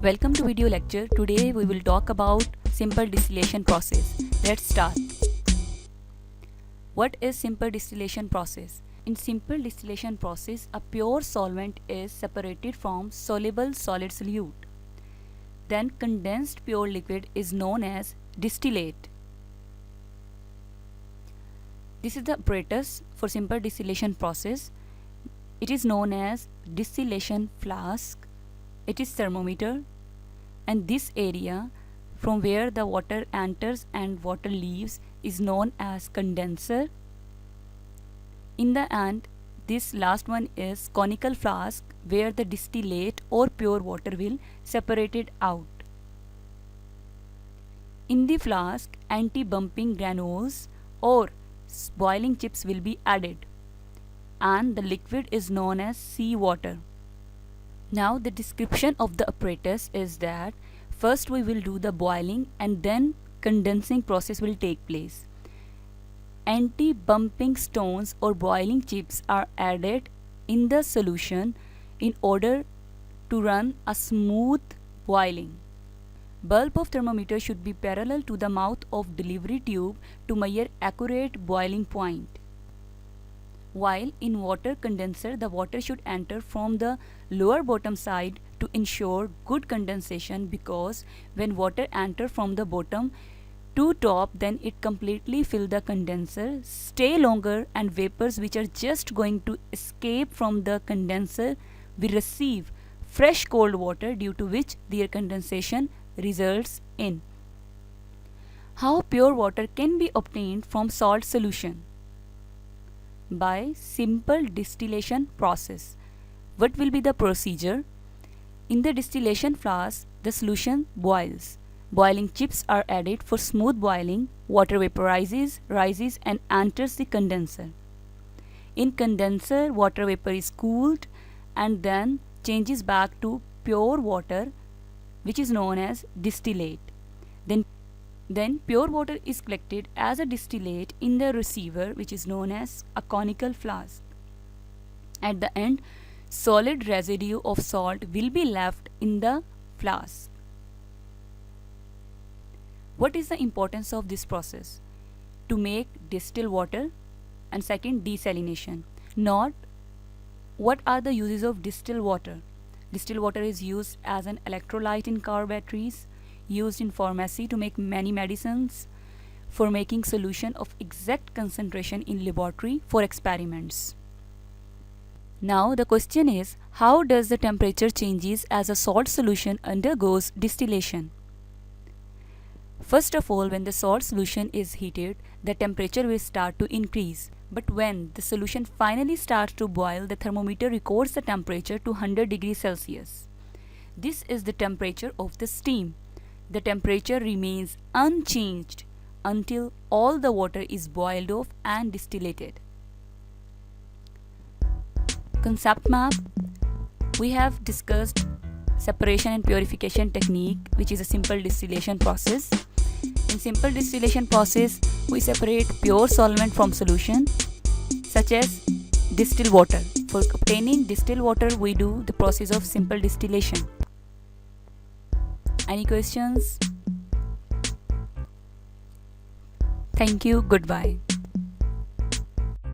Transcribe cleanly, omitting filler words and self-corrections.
Welcome to video lecture. Today we will talk about simple distillation process. Let's start. What is simple distillation process? In simple distillation process, a pure solvent is separated from soluble solid solute. Then condensed pure liquid is known as distillate. This is the apparatus for simple distillation process. It is known as distillation flask. It is thermometer, and this area from where the water enters and water leaves is known as condenser. In the end, this last one is conical flask where the distillate or pure water will separated out. In the flask, anti-bumping granules or boiling chips will be added, and the liquid is known as seawater. Now the description of the apparatus is that first we will do the boiling and then condensing process will take place. Anti-bumping stones or boiling chips are added in the solution in order to run a smooth boiling. Bulb of thermometer should be parallel to the mouth of delivery tube to measure accurate boiling point. While in water condenser, the water should enter from the lower bottom side to ensure good condensation, because when water enter from the bottom to top, then it completely fill the condenser, stay longer, and vapors which are just going to escape from the condenser will receive fresh cold water, due to which their condensation results in. How pure water can be obtained from salt solution? By simple distillation process. What will be the procedure? In the distillation flask, the solution boils. Boiling chips are added for smooth boiling. Water vaporizes, rises, and enters the condenser. In condenser, water vapor is cooled and then changes back to pure water, which is known as distillate. Then pure water is collected as a distillate in the receiver, which is known as a conical flask. At the end, solid residue of salt will be left in the flask. What is the importance of this process? To make distilled water, and second, desalination. Not what are the uses of distilled water? Distilled water is used as an electrolyte in car batteries, used in pharmacy to make many medicines, for making solution of exact concentration in laboratory for experiments. Now the question is, how does the temperature changes as a salt solution undergoes distillation? First of all, when the salt solution is heated, the temperature will start to increase. But when the solution finally starts to boil, the thermometer records the temperature to 100 degrees Celsius. This is the temperature of the steam. The temperature remains unchanged until all the water is boiled off and distillated. Concept map. We have discussed separation and purification technique, which is a simple distillation process. In simple distillation process, we separate pure solvent from solution, such as distilled water. For obtaining distilled water, we do the process of simple distillation. Any questions? Thank you. Goodbye.